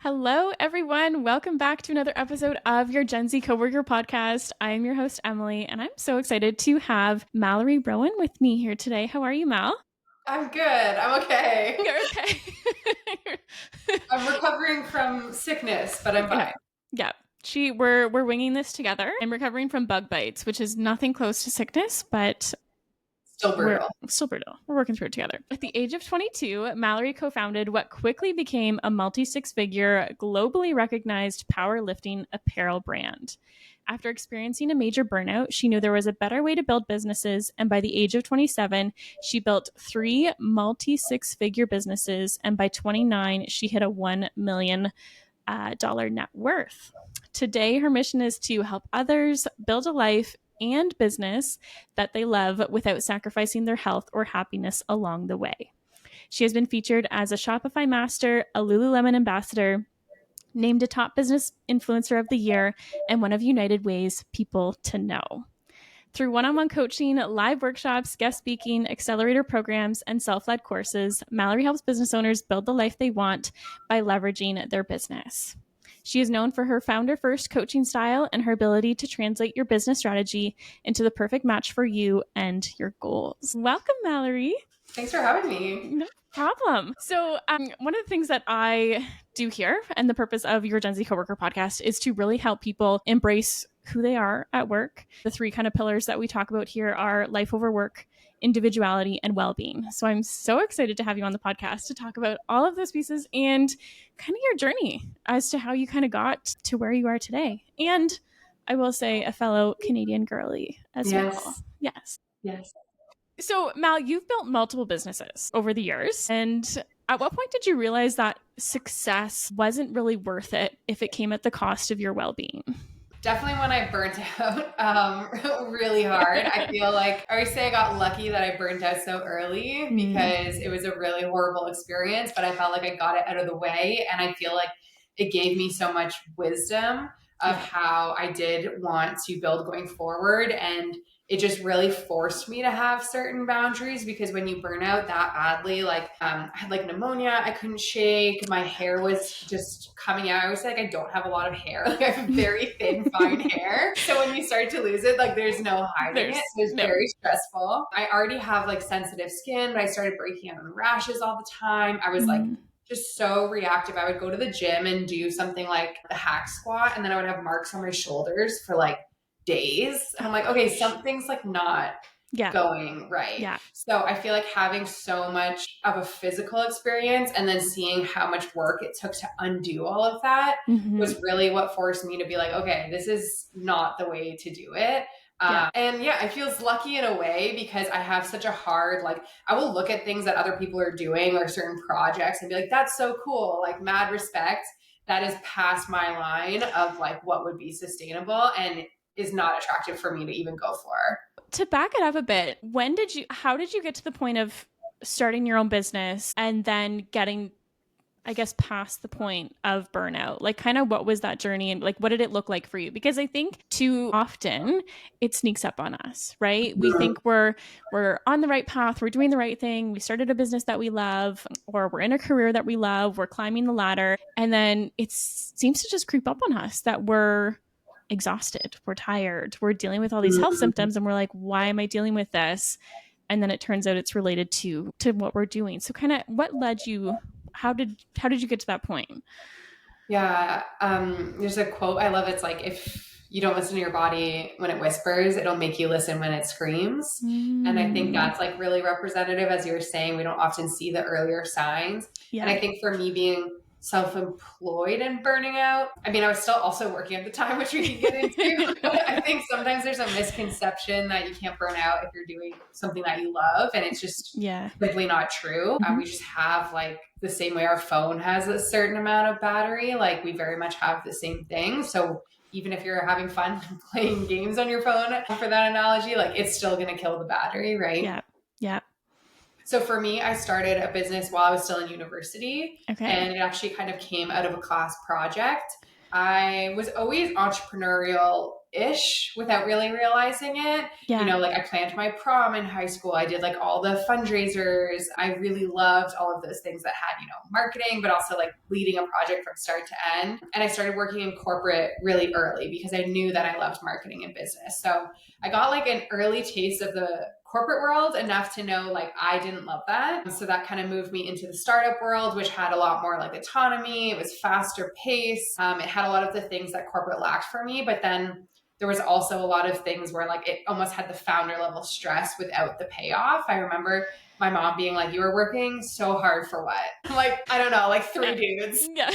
Hello, everyone. Welcome back to another episode of your Gen Z Coworker podcast. I am your host, Emily, and I'm so excited to have Mallory Rowan with me here today. How are you, Mal? I'm good. I'm okay. You're okay. I'm recovering from sickness, but I'm Yeah. fine. Yeah. We're winging this together. I'm recovering from bug bites, which is nothing close to sickness, but Still we're brutal. still brutal. We're working through it together. At the age of 22, Mallory co-founded what quickly became a multi-six-figure, globally recognized powerlifting apparel brand. After experiencing a major burnout, she knew there was a better way to build businesses, and by the age of 27, she built three multi-six-figure businesses, and by 29, she hit a $1 million dollar net worth. Today, her mission is to help others build a life and business that they love without sacrificing their health or happiness along the way. She has been featured as a Shopify master, a Lululemon ambassador, named a top business influencer of the year, and one of United Way's people to know. Through one-on-one coaching, live workshops, guest speaking, accelerator programs, and self-led courses, Mallory helps business owners build the life they want by leveraging their business. She is known for her founder-first coaching style and her ability to translate your business strategy into the perfect match for you and your goals. Welcome, Mallory. Thanks for having me. No problem. So, one of the things that I do here, and the purpose of your Gen Z Coworker podcast, is to really help people embrace who they are at work. The three kind of pillars that we talk about here are life over work, individuality, and well-being. So I'm so excited to have you on the podcast to talk about all of those pieces and kind of your journey as to how you kind of got to where you are today. And I will say a fellow Canadian girly as well. Yes. Yes. Yes. So, Mal, you've built multiple businesses over the years. And at what point did you realize that success wasn't really worth it if it came at the cost of your well being? Definitely when I burnt out really hard. I feel like I always say I got lucky that I burnt out so early because it was a really horrible experience, but I felt like I got it out of the way. And I feel like it gave me so much wisdom of how I did want to build going forward. And it just really forced me to have certain boundaries because when you burn out that badly, like I had like pneumonia, I couldn't shake, my hair was just coming out. I always say like I don't have a lot of hair, like I have very thin, fine hair. So when you start to lose it, like there's no hiding it. So it was very stressful. I already have like sensitive skin, but I started breaking out in rashes all the time. I was like just so reactive. I would go to the gym and do something like the hack squat, and then I would have marks on my shoulders for like days. And I'm like, okay, something's like not going right. Yeah. So I feel like having so much of a physical experience and then seeing how much work it took to undo all of that was really what forced me to be like, okay, this is not the way to do it. And yeah, I feel lucky in a way because I have such a hard, like, I will look at things that other people are doing or certain projects and be like, that's so cool, like mad respect. That is past my line of like what would be sustainable and is not attractive for me to even go for. To back it up a bit, how did you get to the point of starting your own business and then getting, I guess, past the point of burnout? Like, kind of what was that journey and like, what did it look like for you? Because I think too often it sneaks up on us, right? We think we're on the right path, we're doing the right thing, we started a business that we love, or we're in a career that we love, we're climbing the ladder, and then it seems to just creep up on us that we're exhausted, we're tired, we're dealing with all these health symptoms, and we're like, why am I dealing with this? And then it turns out it's related to what we're doing. So kind of what led you, how did you get to that point? Yeah. There's a quote I love. It's like, if you don't listen to your body when it whispers, it'll make you listen when it screams. And I think that's like really representative. As you were saying, we don't often see the earlier signs. And I think for me being self-employed and burning out, I mean, I was still also working at the time, which we can get into. But I think sometimes there's a misconception that you can't burn out if you're doing something that you love. And it's just simply not true. We just have like the same way our phone has a certain amount of battery, like we very much have the same thing. So even if you're having fun playing games on your phone, for that analogy, like it's still going to kill the battery, right? Yeah. Yeah. So for me, I started a business while I was still in university, and it actually kind of came out of a class project. I was always entrepreneurial ish without really realizing it. You Yeah. know, like I planned my prom in high school. I did like all the fundraisers. I really loved all of those things that had, you know, marketing, but also like leading a project from start to end. And I started working in corporate really early because I knew that I loved marketing and business. So I got like an early taste of the corporate world enough to know like I didn't love that. So that kind of moved me into the startup world, which had a lot more like autonomy. It was faster pace. It had a lot of the things that corporate lacked for me, but then there was also a lot of things where like it almost had the founder level stress without the payoff. I remember my mom being like, you were working so hard for what? I'm like, I don't know, like three dudes. Yeah.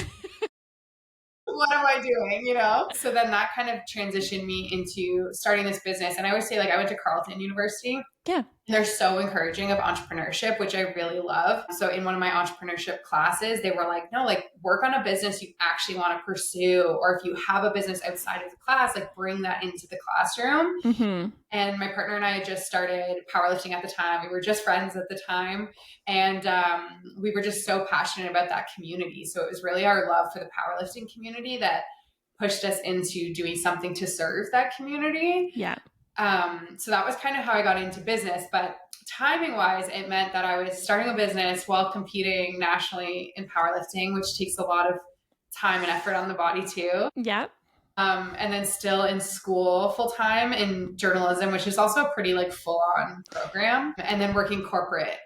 What am I doing? You know? So then that kind of transitioned me into starting this business. And I always say, like, I went to Carleton University. Yeah. They're so encouraging of entrepreneurship, which I really love. So in one of my entrepreneurship classes, they were like, no, like work on a business you actually want to pursue. Or if you have a business outside of the class, like bring that into the classroom. Mm-hmm. And my partner and I had just started powerlifting at the time. We were just friends at the time. And we were just so passionate about that community. So it was really our love for the powerlifting community that pushed us into doing something to serve that community. Yeah. So that was kind of how I got into business. But timing wise, it meant that I was starting a business while competing nationally in powerlifting, which takes a lot of time and effort on the body too. Yeah. And then still in school full time in journalism, which is also a pretty like full on program. And then working corporate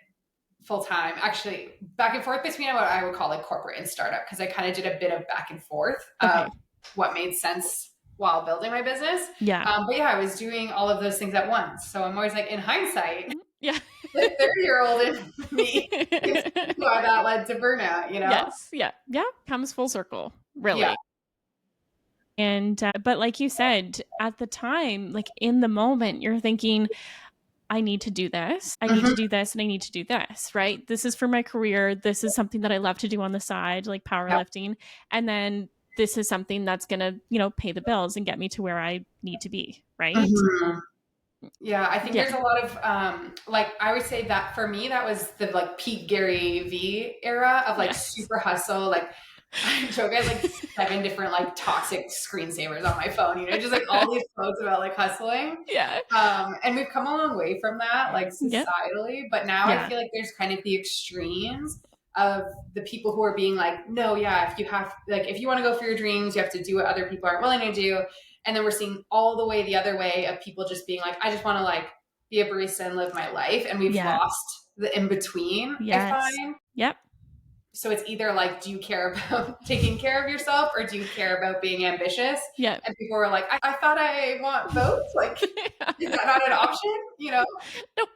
full time, actually back and forth between what I would call like corporate and startup, because I kind of did a bit of back and forth of what made sense while building my business. Yeah. But yeah, I was doing all of those things at once. So I'm always like, in hindsight, Yeah. the 30-year-old in me is why that led to burnout, you know? Yes. Yeah. Yeah. Comes full circle, really. Yeah. And, but like you said, at the time, like in the moment, you're thinking, I need to do this. I need to do this and I need to do this, right? This is for my career. This is something that I love to do on the side, like powerlifting. Yep. And then this is something that's going to, you know, pay the bills and get me to where I need to be, right? Mm-hmm. Yeah, I think there's a lot of, like, I would say that for me, that was the like peak Gary V era of like super hustle. Like, I joke, I had like 7 different like toxic screensavers on my phone, you know, just like all these quotes about like hustling. Yeah. And we've come a long way from that, like societally, but now I feel like there's kind of the extremes of the people who are being like, no, yeah, if you have, like, if you want to go for your dreams, you have to do what other people aren't willing to do. And then we're seeing all the way the other way of people just being like, I just want to like be a barista and live my life. And we've lost the in between, I find. Yep. So it's either like, do you care about taking care of yourself or do you care about being ambitious? Yeah. And people were like, I thought I want both. Like, is that not an option? You know? Nope.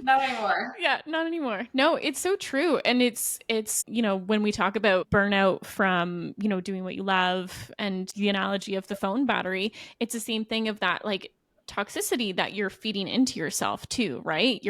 Not anymore. Yeah, not anymore. No, it's so true. And it's, you know, when we talk about burnout from, you know, doing what you love and the analogy of the phone battery, it's the same thing of that like toxicity that you're feeding into yourself too, right?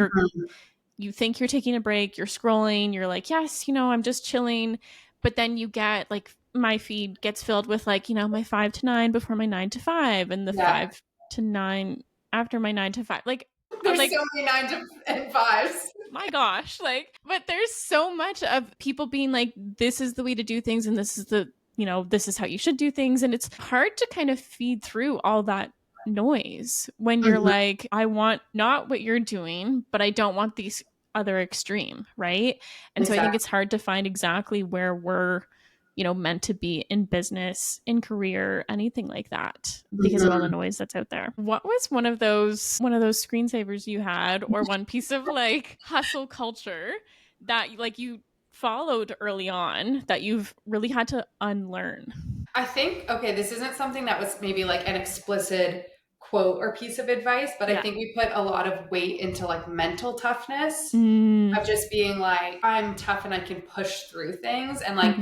You think you're taking a break, you're scrolling, you're like, yes, you know, I'm just chilling. But then you get like, my feed gets filled with like, you know, my 5 to 9 before my 9 to 5 and the 5 to 9 after my 9 to 5. Like, there's like, so many 9 to 5s. My gosh. Like, but there's so much of people being like, this is the way to do things. And this is the, you know, this is how you should do things. And it's hard to kind of feed through all that noise when you're like, I want not what you're doing, but I don't want these other extreme, right? And so I think it's hard to find exactly where we're, you know, meant to be in business, in career, anything like that, because of all the noise that's out there. What was one of those screensavers you had, or one piece of like hustle culture that like you followed early on that you've really had to unlearn? I think, okay, this isn't something that was maybe like an explicit quote or piece of advice, but I think we put a lot of weight into like mental toughness of just being like, I'm tough and I can push through things. And like,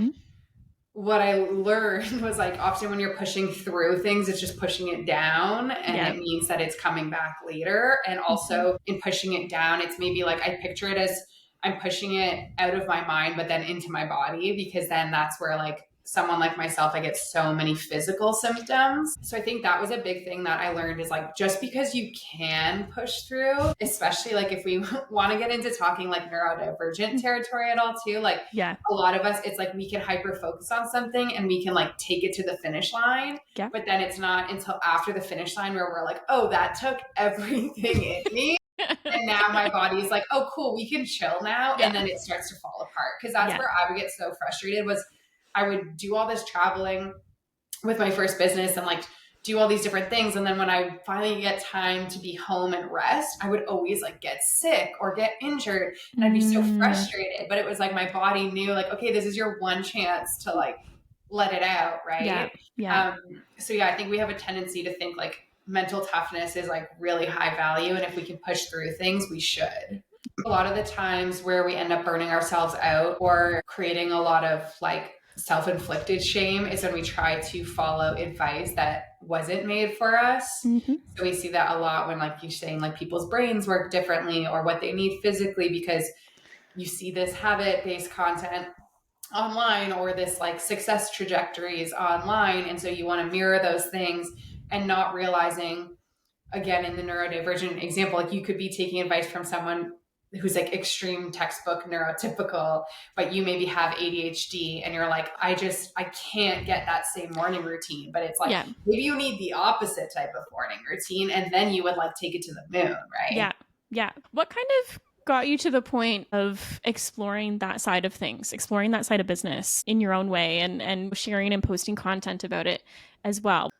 what I learned was like, often when you're pushing through things, it's just pushing it down and it means that it's coming back later. And also in pushing it down, it's maybe like, I picture it as I'm pushing it out of my mind, but then into my body, because then that's where like someone like myself, I get so many physical symptoms. So I think that was a big thing that I learned is like, just because you can push through, especially like if we want to get into talking like neurodivergent territory at all too, like Yeah. a lot of us, it's like we can hyper focus on something and we can like take it to the finish line. Yeah. But then it's not until after the finish line where we're like, oh, that took everything in me. And now my body's like, oh, cool, we can chill now. Yeah. And then it starts to fall apart. Because that's where I would get so frustrated was I would do all this traveling with my first business and like do all these different things. And then when I finally get time to be home and rest, I would always like get sick or get injured. And I'd be so frustrated. But it was like my body knew like, okay, this is your one chance to like let it out, right? Yeah. Yeah. So yeah, I think we have a tendency to think like mental toughness is like really high value. And if we can push through things, we should. A lot of the times where we end up burning ourselves out or creating a lot of like self-inflicted shame is when we try to follow advice that wasn't made for us. Mm-hmm. So we see that a lot when like you're saying like people's brains work differently or what they need physically, because you see this habit-based content online or this like success trajectories online. And so you want to mirror those things and not realizing, again, in the neurodivergent example, like you could be taking advice from someone who's like extreme textbook neurotypical, but you maybe have ADHD and you're like, I can't get that same morning routine. But it's like, maybe you need the opposite type of morning routine. And then you would like take it to the moon, right? Yeah. Yeah. What kind of got you to the point of exploring that side of things, exploring that side of business in your own way and sharing and posting content about it as well?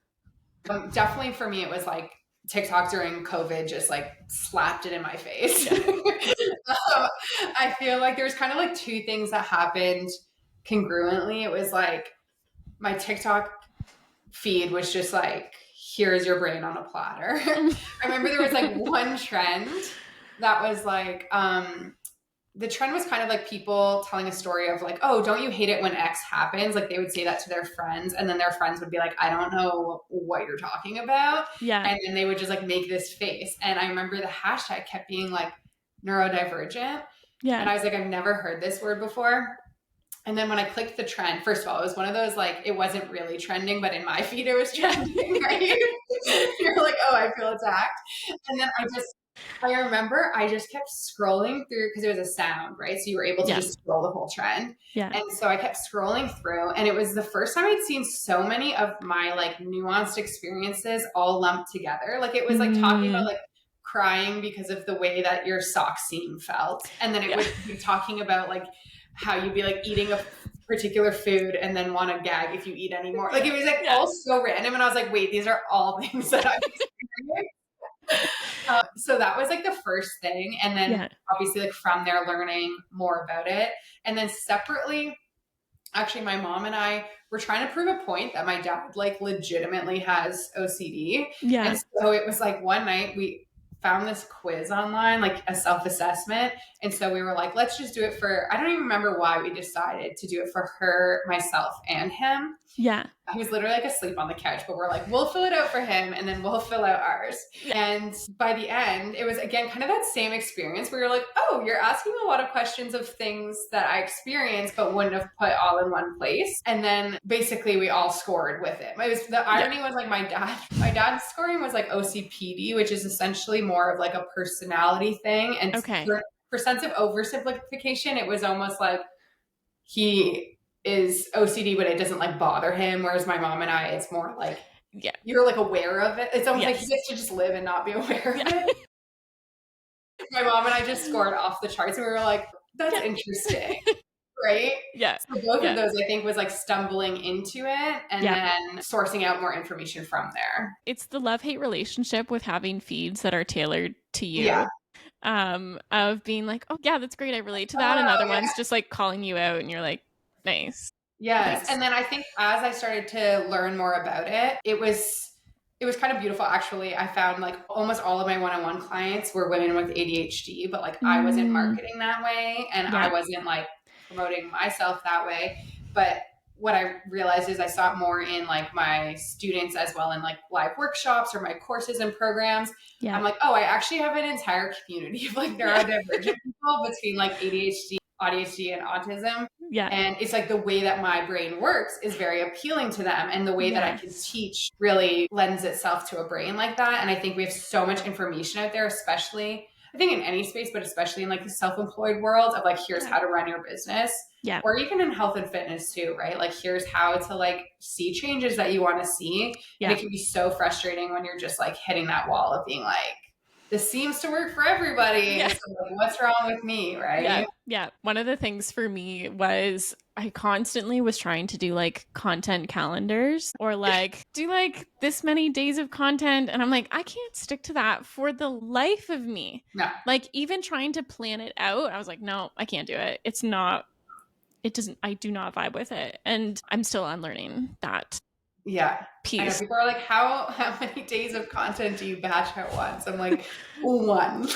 Definitely for me, it was like TikTok during COVID just like slapped it in my face. I feel like there's kind of like two things that happened congruently. It was like my TikTok feed was just like, here's your brain on a platter. I remember there was like one trend that was like, the trend was kind of like people telling a story of like, oh, don't you hate it when X happens? Like they would say that to their friends and then their friends would be like, I don't know what you're talking about. Yeah. And then they would just like make this face. And I remember the hashtag kept being like neurodivergent. Yeah. And I was like, I've never heard this word before. And then when I clicked the trend, first of all, it was one of those, like, it wasn't really trending, but in my feed it was trending, right? You're like, oh, I feel attacked. And then I remember I just kept scrolling through because it was a sound, right? So you were able to just scroll the whole trend. Yeah. And so I kept scrolling through, and it was the first time I'd seen so many of my like nuanced experiences all lumped together. Like it was like talking about like crying because of the way that your sock seam felt. And then it would be talking about like how you'd be like eating a particular food and then want to gag if you eat any more. Like it was like all so random. And I was like, wait, these are all things that I've experienced. So that was like the first thing. And then obviously like from there learning more about it. And then separately, actually my mom and I were trying to prove a point that my dad like legitimately has OCD. Yeah. And so it was like one night we found this quiz online, like a self-assessment. And so we were like, let's just do it for, I don't even remember why we decided to do it for her, myself, and him. Yeah. He was literally like asleep on the couch, but we're like, we'll fill it out for him and then we'll fill out ours. And by the end, it was again kind of that same experience where you're like, oh, you're asking a lot of questions of things that I experienced, but wouldn't have put all in one place. And then basically we all scored with it. It was, the irony was like my dad's scoring was like OCPD, which is essentially more of like a personality thing. And for sense of oversimplification, it was almost like he is OCD, but it doesn't like bother him. Whereas my mom and I, it's more like, you're like aware of it. It's almost like he gets to just live and not be aware of it. My mom and I just scored off the charts and we were like, that's interesting. Right? Yeah. So both of those, I think, was like stumbling into it and then sourcing out more information from there. It's the love-hate relationship with having feeds that are tailored to you. Yeah. Of being like, oh yeah, that's great, I relate to that. And other ones just like calling you out and you're like, nice. Yes. Thanks. And then I think as I started to learn more about it, it was kind of beautiful. Actually, I found like almost all of my one-on-one clients were women with ADHD, but like I wasn't marketing that way and I wasn't like promoting myself that way. But what I realized is I saw it more in like my students as well in like live workshops or my courses and programs. Yeah. I'm like, oh, I actually have an entire community of like neurodivergent people between like ADHD and autism. Yeah. And it's like the way that my brain works is very appealing to them. And the way that I can teach really lends itself to a brain like that. And I think we have so much information out there, especially, I think in any space, but especially in like the self-employed world of like, here's how to run your business. Yeah. Or even in health and fitness too, right? Like here's how to like see changes that you want to see. And it can be so frustrating when you're just like hitting that wall of being like, this seems to work for everybody. Yeah. So like, what's wrong with me, right? Yeah. Yeah. One of the things for me was I constantly was trying to do like content calendars or like do like this many days of content. And I'm like, I can't stick to that for the life of me. No. Like even trying to plan it out, I was like, no, I can't do it. It's not, it doesn't, I do not vibe with it. And I'm still unlearning that. Yeah. Piece. I know people are like, how many days of content do you batch at once? I'm like, one.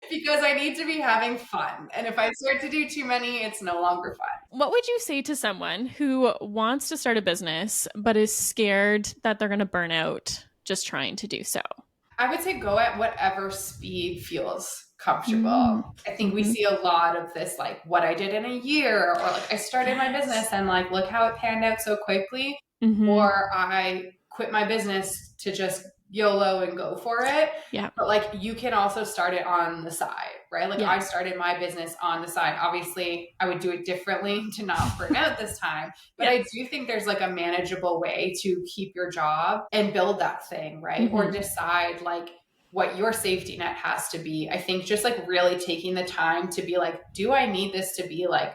Because I need to be having fun. And if I start to do too many, it's no longer fun. What would you say to someone who wants to start a business but is scared that they're going to burn out just trying to do so? I would say go at whatever speed feels comfortable. I think we see a lot of this, like what I did in a year, or like I started my business and like, look how it panned out so quickly. Or I quit my business to just YOLO and go for it. Yeah. But like you can also start it on the side, right? Like I started my business on the side. Obviously, I would do it differently to not burn out this time. But I do think there's like a manageable way to keep your job and build that thing, right? Or decide like what your safety net has to be. I think just like really taking the time to be like, do I need this to be like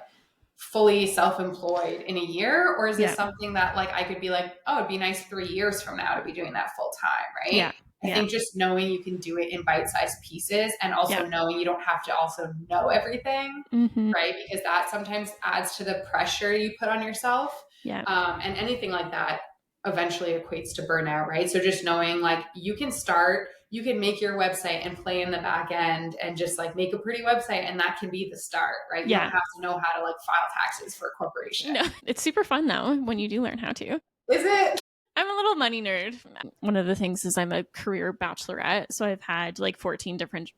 fully self-employed in a year? Or is this something that like I could be like, oh, it'd be nice 3 years from now to be doing that full time, right? Yeah. I think just knowing you can do it in bite-sized pieces and also knowing you don't have to also know everything, right? Because that sometimes adds to the pressure you put on yourself. And anything like that eventually equates to burnout, right? So just knowing like you can start, you can make your website and play in the back end and just like make a pretty website, and that can be the start, right? You don't have to know how to like file taxes for a corporation. No, it's super fun though when you do learn how to. Is it? I'm a little money nerd. One of the things is I'm a career bachelorette. So I've had like 15 different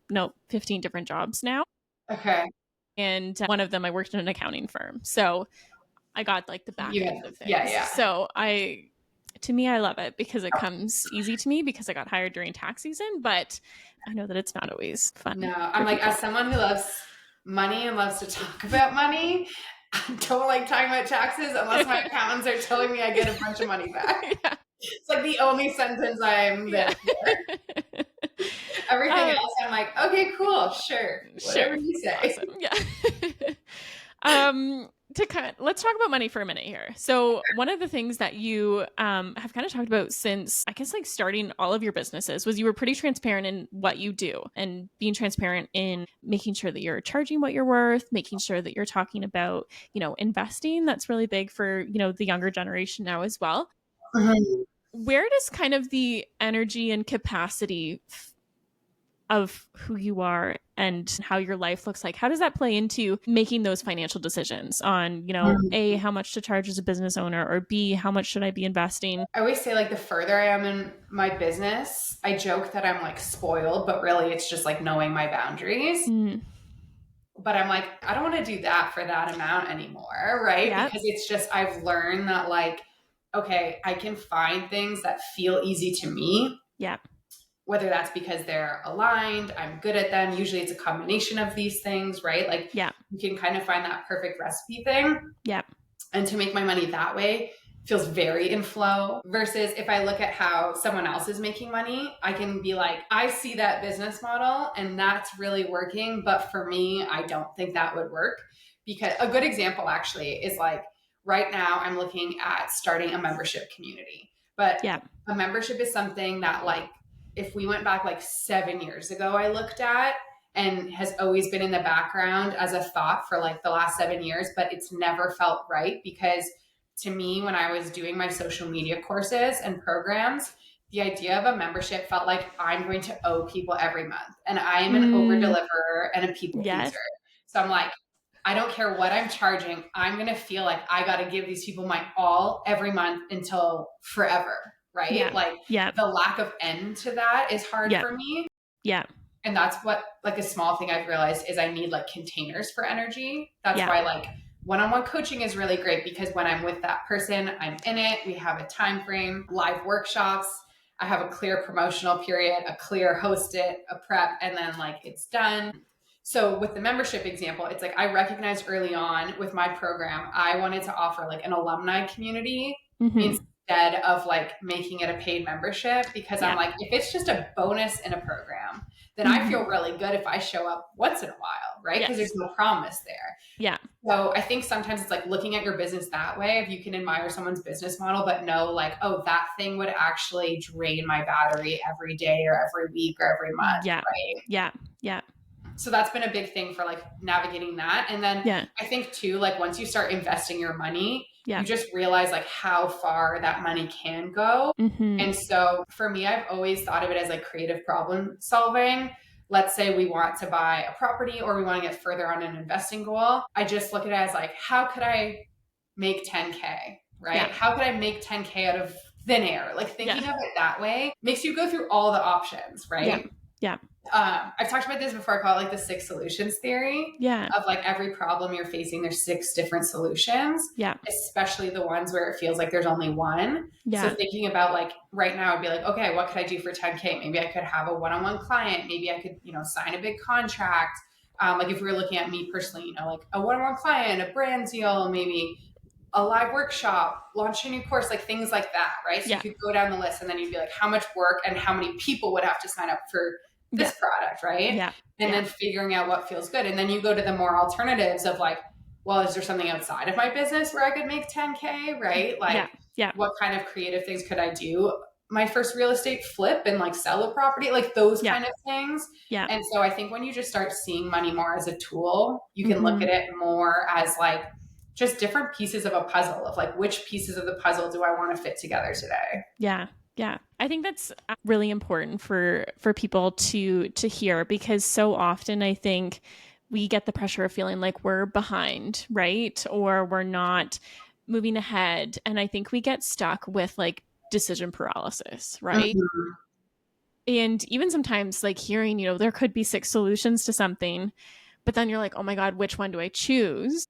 jobs now. Okay. And one of them I worked in an accounting firm. So I got like the back end of things. Yeah. So to me, I love it because it comes easy to me because I got hired during tax season, but I know that it's not always fun. No, I'm like, as someone who loves money and loves to talk about money, I don't like talking about taxes unless my accountants are telling me I get a bunch of money back. It's like the only sentence I'm there for. Everything else, I'm like, okay, cool, sure, whatever you say. Awesome. Yeah. Let's talk about money for a minute here. So one of the things that you have kind of talked about since, I guess, like starting all of your businesses was you were pretty transparent in what you do and being transparent in making sure that you're charging what you're worth, making sure that you're talking about, investing. That's really big for, the younger generation now as well. Where does kind of the energy and capacity of who you are and how your life looks like, how does that play into making those financial decisions on, A, how much to charge as a business owner, or B, how much should I be investing? I always say like the further I am in my business, I joke that I'm like spoiled, but really it's just like knowing my boundaries. But I'm like, I don't want to do that for that amount anymore, right? Because it's just, I've learned that like, okay, I can find things that feel easy to me. Whether that's because they're aligned, I'm good at them. Usually it's a combination of these things, right? Like you can kind of find that perfect recipe thing. And to make my money that way feels very in flow versus if I look at how someone else is making money, I can be like, I see that business model and that's really working. But for me, I don't think that would work. Because a good example actually is like right now I'm looking at starting a membership community. But a membership is something that like, if we went back like 7 years ago, I looked at and has always been in the background as a thought for like the last 7 years, but it's never felt right because to me, when I was doing my social media courses and programs, the idea of a membership felt like I'm going to owe people every month and I'm an over deliverer and a people pleaser. So I'm like, I don't care what I'm charging. I'm going to feel like I got to give these people my all every month until forever. Right? The lack of end to that is hard for me. And that's what, like, a small thing I've realized is I need like containers for energy. That's Yeah. why like one-on-one coaching is really great, because when I'm with that person, I'm in it. We have a time frame, live workshops. I have a clear promotional period, a clear host it, a prep, and then like it's done. So with the membership example, it's like I recognized early on with my program, I wanted to offer like an alumni community instead of like making it a paid membership, because I'm like, if it's just a bonus in a program, then I feel really good if I show up once in a while, right? Because there's no promise there. Yeah. So I think sometimes it's like looking at your business that way. If you can admire someone's business model, but know like, oh, that thing would actually drain my battery every day or every week or every month, right? Yeah. So that's been a big thing for like navigating that. And then I think too, like once you start investing your money, you just realize like how far that money can go. And so for me, I've always thought of it as like creative problem solving. Let's say we want to buy a property or we want to get further on an investing goal. I just look at it as like, how could I make 10K, right? How could I make 10K out of thin air? Like thinking of it that way makes you go through all the options, right? Yeah. I've talked about this before. I call it like the 6 solutions theory. Of like every problem you're facing, there's 6 different solutions. Especially the ones where it feels like there's only one. So thinking about like right now, I'd be like, okay, what could I do for 10K? Maybe I could have a one-on-one client. Maybe I could, sign a big contract. Like if we were looking at me personally, like a one-on-one client, a brand deal, maybe a live workshop, launch a new course, like things like that, right? So you could go down the list and then you'd be like, how much work and how many people would have to sign up for this product, right? And then figuring out what feels good. And then you go to the more alternatives of like, well, is there something outside of my business where I could make 10K, right? Like what kind of creative things could I do? My first real estate flip and like sell a property, like those kind of things. And so I think when you just start seeing money more as a tool, you can look at it more as like just different pieces of a puzzle of like, which pieces of the puzzle do I want to fit together today? Yeah. I think that's really important for people to hear, because so often I think we get the pressure of feeling like we're behind, right? Or we're not moving ahead. And I think we get stuck with like decision paralysis, right? And even sometimes like hearing, there could be 6 solutions to something, but then you're like, oh my God, which one do I choose?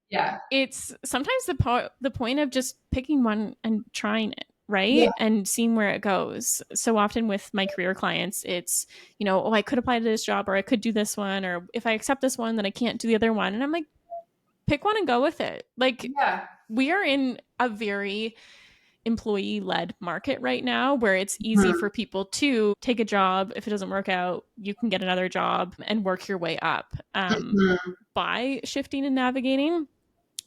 It's sometimes the point of just picking one and trying it, right? And seeing where it goes. So often with my career clients, it's, oh, I could apply to this job, or I could do this one, or if I accept this one, then I can't do the other one. And I'm like, pick one and go with it. Like we are in a very employee-led market right now where it's easy for people to take a job. If it doesn't work out, you can get another job and work your way up by shifting and navigating.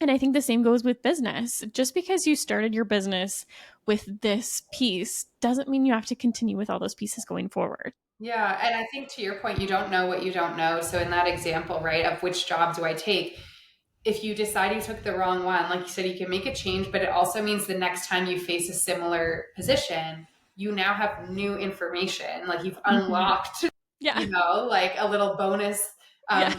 And I think the same goes with business. Just because you started your business with this piece doesn't mean you have to continue with all those pieces going forward. Yeah. And I think to your point, you don't know what you don't know. So in that example, right, of which job do I take? If you decide you took the wrong one, like you said, you can make a change, but it also means the next time you face a similar position, you now have new information. Like you've unlocked, like a little bonus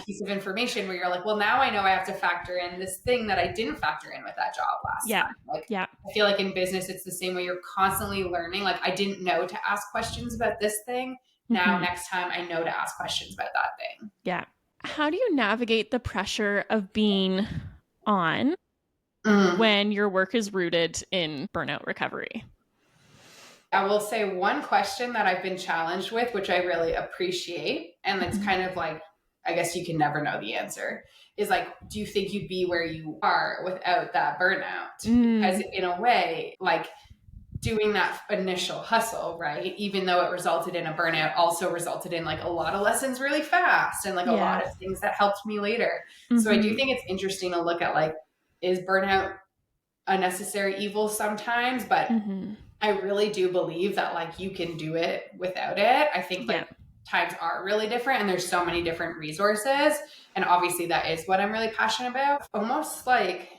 piece of information where you're like, well, now I know I have to factor in this thing that I didn't factor in with that job last time. Like, I feel like in business, it's the same way. You're constantly learning. Like I didn't know to ask questions about this thing. Now, next time I know to ask questions about that thing. Yeah. How do you navigate the pressure of being on when your work is rooted in burnout recovery? I will say one question that I've been challenged with, which I really appreciate, and it's kind of like, I guess you can never know the answer, is like, do you think you'd be where you are without that burnout? Because in a way, like doing that initial hustle, right, even though it resulted in a burnout, also resulted in like a lot of lessons really fast and like a lot of things that helped me later. So I do think it's interesting to look at like, is burnout a necessary evil sometimes? But I really do believe that like you can do it without it. I think like times are really different and there's so many different resources. And obviously that is what I'm really passionate about. Almost like,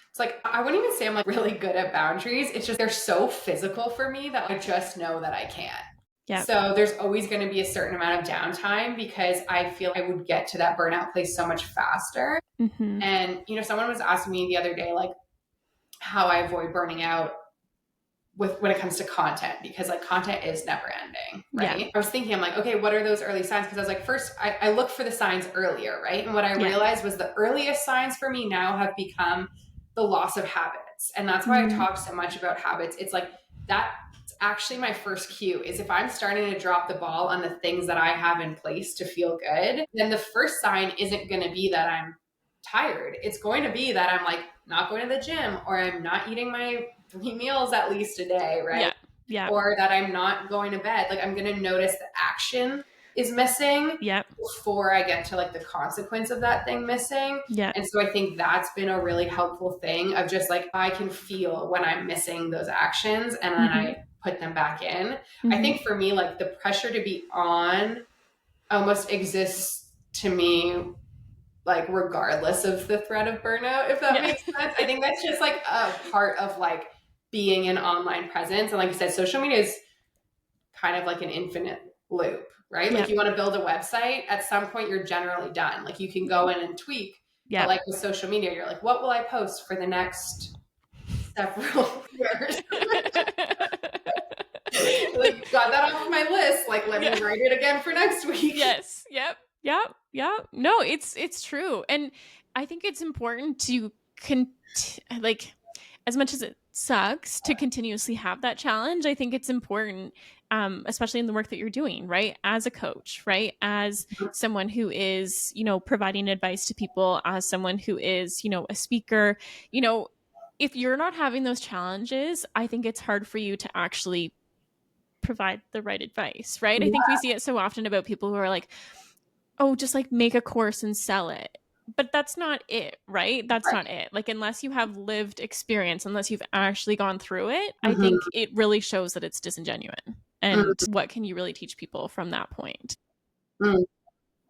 it's like, I wouldn't even say I'm like really good at boundaries. It's just, they're so physical for me that I just know that I can't. So there's always going to be a certain amount of downtime because I feel I would get to that burnout place so much faster. And, someone was asking me the other day, like how I avoid burning out. when it comes to content, because like content is never ending, right? Yeah. I was thinking, I'm like, okay, what are those early signs? Because I was like, first, I look for the signs earlier, right? And what I realized was the earliest signs for me now have become the loss of habits. And that's why I talk so much about habits. It's like that's actually my first cue is if I'm starting to drop the ball on the things that I have in place to feel good, then the first sign isn't going to be that I'm tired. It's going to be that I'm like not going to the gym, or I'm not eating my 3 meals at least a day, right? Yeah. Or that I'm not going to bed. Like I'm going to notice the action is missing before I get to like the consequence of that thing missing. And so I think that's been a really helpful thing of just like, I can feel when I'm missing those actions and then I put them back in. I think for me, like the pressure to be on almost exists to me like regardless of the threat of burnout, if that makes sense. I think that's just like a part of like being an online presence. And like I said, social media is kind of like an infinite loop, right? Like you want to build a website, at some point you're generally done. Like you can go in and tweak, but like with social media, you're like, what will I post for the next several years? Like got that off my list. Like let me write it again for next week. Yes. Yep. No, it's true. And I think it's important to like, as much as it sucks to continuously have that challenge, I think it's important, especially in the work that you're doing, right? As a coach, right? As someone who is, providing advice to people, as someone who is, a speaker, if you're not having those challenges, I think it's hard for you to actually provide the right advice, right? I think we see it so often about people who are like, oh, just like make a course and sell it. But that's not it, right? That's not it. Like, unless you have lived experience, unless you've actually gone through it, I think it really shows that it's disingenuous. And what can you really teach people from that point?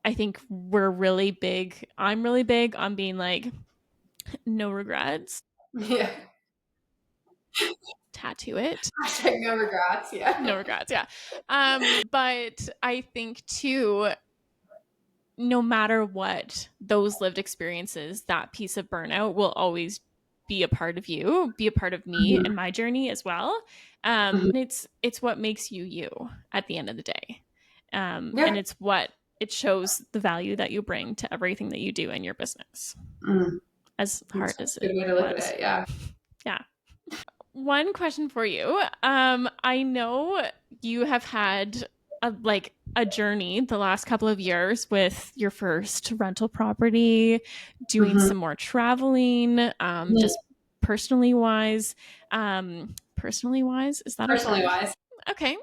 I think I'm really big on being like, no regrets. Yeah. Tattoo it. No regrets. Yeah. No regrets. Yeah. But I think too, no matter what, those lived experiences, that piece of burnout will always be a part of you, be a part of me and my journey as well. It's what makes you at the end of the day. And it shows the value that you bring to everything that you do in your business. As hard as it was. Good way to look at it. Yeah. Yeah. One question for you. I know you have had a journey the last couple of years with your first rental property, doing some more traveling, just personally wise. Is that personally wise? Okay.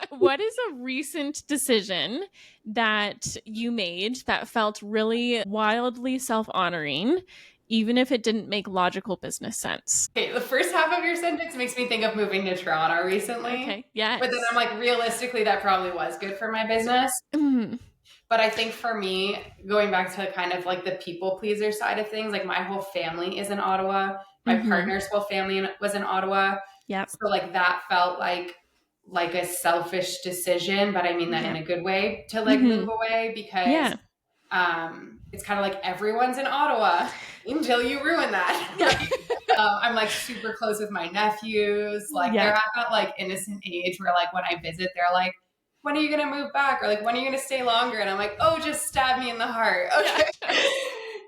What is a recent decision that you made that felt really wildly self-honoring, even if it didn't make logical business sense? Okay, the first half of your sentence makes me think of moving to Toronto recently. Okay, yes. But then I'm like, realistically, that probably was good for my business. But I think for me, going back to kind of like the people pleaser side of things, like my whole family is in Ottawa. My partner's whole family was in Ottawa. Yeah. So like that felt like a selfish decision, but I mean that in a good way, to like move away, because it's kind of like everyone's in Ottawa until you ruin that. I'm like super close with my nephews. Like they're at that like innocent age where like when I visit, they're like, when are you going to move back? Or like, when are you going to stay longer? And I'm like, oh, just stab me in the heart. Okay.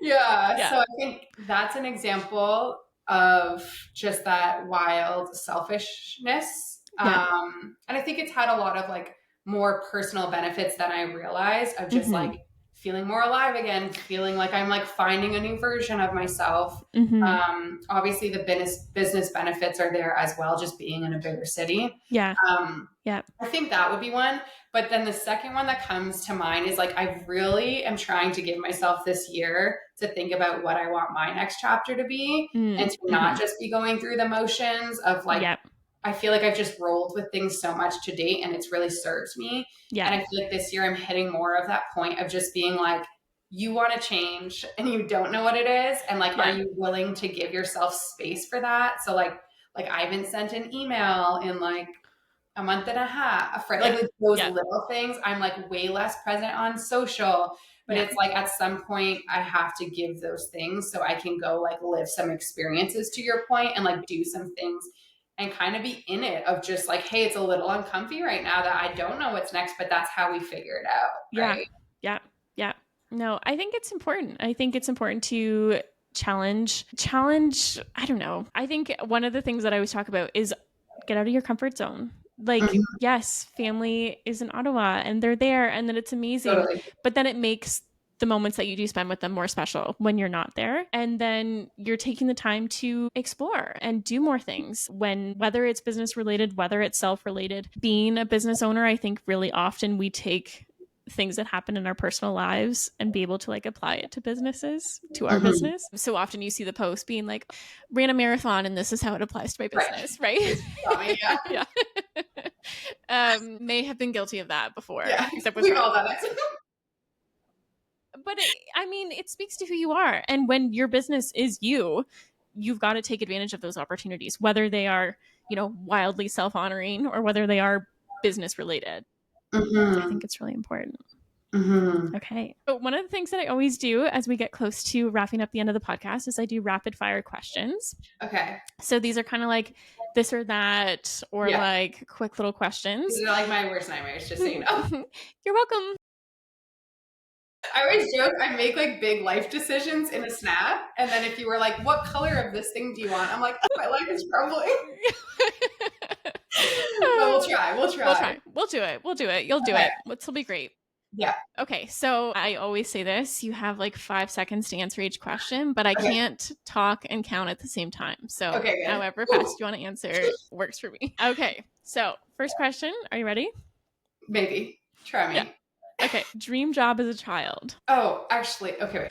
So I think that's an example of just that wild selfishness. And I think it's had a lot of like more personal benefits than I realized, of just like feeling more alive again, feeling like I'm like finding a new version of myself. Obviously the business benefits are there as well, just being in a bigger city. I think that would be one. But then the second one that comes to mind is like, I really am trying to give myself this year to think about what I want my next chapter to be, and to not just be going through the motions of like, I feel like I've just rolled with things so much to date and it's really served me. And I feel like this year I'm hitting more of that point of just being like, you want to change and you don't know what it is. And like, are you willing to give yourself space for that? So like I haven't sent an email in like a month and a half, right? Like those little things. I'm like way less present on social, but it's like at some point I have to give those things so I can go like live some experiences, to your point, and like do some things and kind of be in it of just like, hey, it's a little uncomfy right now that I don't know what's next, but that's how we figure it out. Right? Yeah. No, I think it's important. I think it's important to challenge. I don't know. I think one of the things that I always talk about is get out of your comfort zone. Like, yes, family is in Ottawa and they're there and then it's amazing. Totally. But then it makes the moments that you do spend with them more special when you're not there. And then you're taking the time to explore and do more things whether it's business related, whether it's self related. Being a business owner, I think really often we take things that happen in our personal lives and be able to like apply it to business, to our business. So often you see the post being like, ran a marathon and this is how it applies to my business, right? Yeah. May have been guilty of that before. Yeah, we've all done it. But it speaks to who you are. And when your business is you've got to take advantage of those opportunities, whether they are, wildly self-honoring or whether they are business related. I think it's really important. Okay. So one of the things that I always do as we get close to wrapping up the end of the podcast is I do rapid fire questions. Okay. So these are kind of like this or that, or like quick little questions. These are like my worst nightmares, just so you know. You're welcome. I always joke I make like big life decisions in a snap, and then if you were like, what color of this thing do you want? I'm like, my life is crumbling. But we'll try. We'll do it. You'll do it. This will be great. Yeah. Okay. So I always say this, you have like 5 seconds to answer each question, but I can't talk and count at the same time. So however fast you want to answer works for me. Okay. So first question, are you ready? Maybe. Try me. Yeah. Okay. Dream job as a child. Oh, actually. Okay.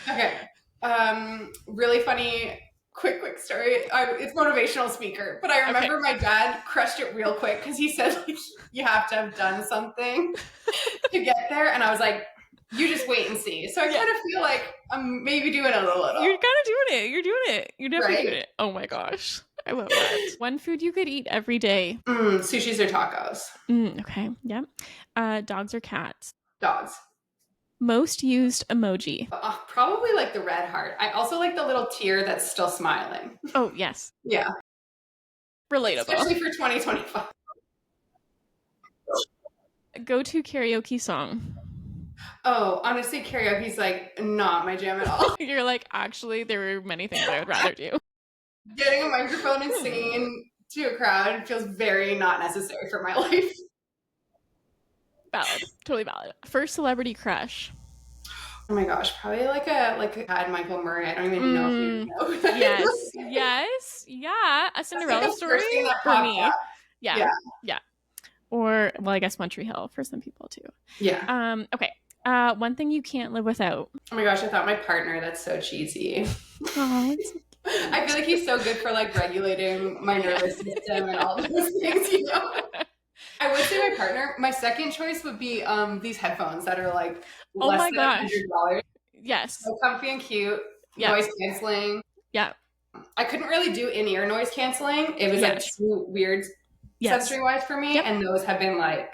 Really funny, quick story. It's motivational speaker, but I remember my dad crushed it real quick because he said, like, you have to have done something to get there. And I was like, you just wait and see. So I kind of feel like I'm maybe doing it a little. You're kind of doing it. You're doing it. You're definitely doing it. Oh my gosh. I love that. One food you could eat every day. Sushis or tacos. Okay. Yeah. Dogs or cats? Dogs. Most used emoji. Probably like the red heart. I also like the little tear that's still smiling. Oh, yes. Yeah. Relatable. Especially for 2025. Go-to karaoke song. Oh, honestly, karaoke's like not my jam at all. You're like, actually, there are many things I would rather do. Getting a microphone and singing to a crowd feels very not necessary for my life. Valid. Totally valid. First celebrity crush. Oh my gosh, probably like a had Michael Murray. I don't even know if you know who that is. Yes. Yeah. A Cinderella story for me. Up. Yeah. Or, well, I guess One Tree Hill for some people too. Yeah. Okay. One thing you can't live without. Oh my gosh, I thought my partner. That's so cheesy. Oh, I feel like he's so good for like regulating my nervous system and all those things, I would say my partner. My second choice would be these headphones that are like less than $100. Yes. So comfy and cute. Yeah. Noise canceling. Yeah. I couldn't really do in-ear noise canceling. It was like too weird sensory-wise for me, and those have been like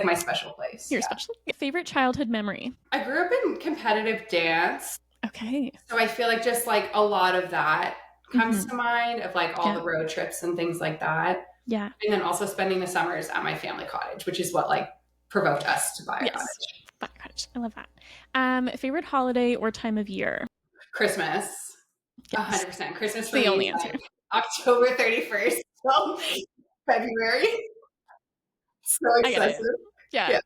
my special place. Your special. Favorite childhood memory? I grew up in competitive dance. Okay. So I feel like just like a lot of that comes to mind of like all the road trips and things like that. Yeah. And then also spending the summers at my family cottage, which is what like provoked us to buy a cottage. Buy a cottage. I love that. Favorite holiday or time of year? Christmas. 100%. Christmas for the me only answer. Like October 31st till February. So excessive. Yeah.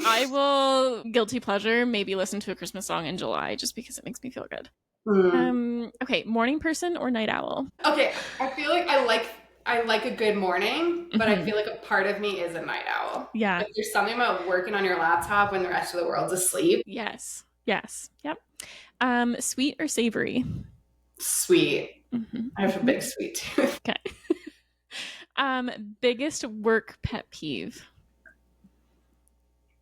I will, guilty pleasure, maybe listen to a Christmas song in July just because it makes me feel good. Okay, morning person or night owl? Okay, I feel like I like a good morning, but I feel like a part of me is a night owl. Yeah. Like there's something about working on your laptop when the rest of the world's asleep. Yes. Yep. Sweet or savory? Sweet. I have a big sweet tooth. Okay. Biggest work pet peeve?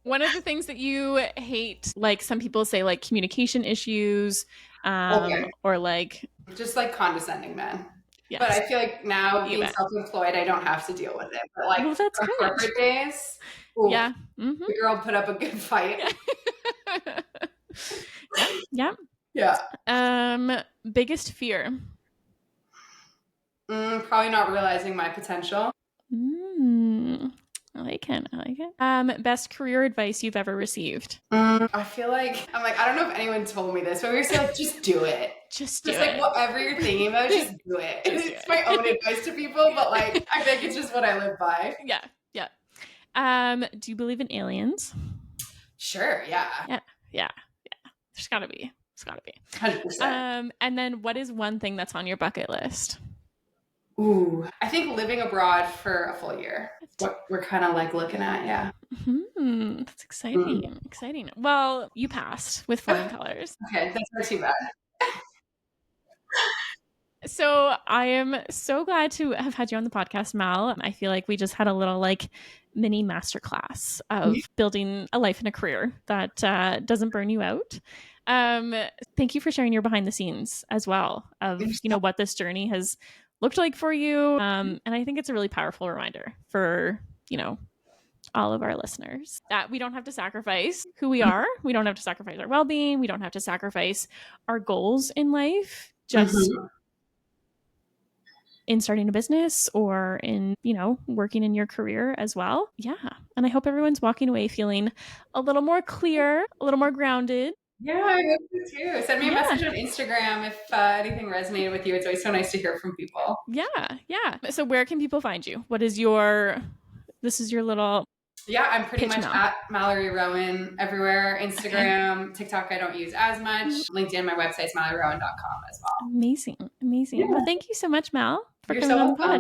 One of the things that you hate, like some people say like communication issues, or like... Just like condescending men. Yes. But I feel like now being self-employed, I don't have to deal with it. But like that's for corporate days, the girl put up a good fight. Yeah. Biggest fear? probably not realizing my potential. I like it. Best career advice you've ever received? I feel like, I don't know if anyone told me this, but we were like, just do it. Just do like it. Whatever you're thinking about, just do it. It's my own advice to people, but like, I think it's just what I live by. Yeah. Do you believe in aliens? Sure. Yeah. There's gotta be. 100%. And then what is one thing that's on your bucket list? Ooh, I think living abroad for a full year. What we're kind of like looking at, yeah. That's exciting. Exciting. Well, you passed with flying colors. Okay, that's not too bad. So I am so glad to have had you on the podcast, Mal. I feel like we just had a little like mini masterclass of building a life and a career that doesn't burn you out. Thank you for sharing your behind the scenes as well of what this journey has looked like for you. And I think it's a really powerful reminder for all of our listeners that we don't have to sacrifice who we are. We don't have to sacrifice our well-being. We don't have to sacrifice our goals in life just in starting a business or in, working in your career as well. Yeah. And I hope everyone's walking away feeling a little more clear, a little more grounded. Yeah, I hope so too. Send me a message on Instagram if anything resonated with you. It's always so nice to hear from people. Yeah. So where can people find you? This is your little... Yeah, I'm pretty much at Mallory Rowan everywhere. Instagram, TikTok I don't use as much. LinkedIn, my website's malloryrowan.com as well. Amazing. Yeah. Well, thank you so much, Mal, for You're coming so on the pod.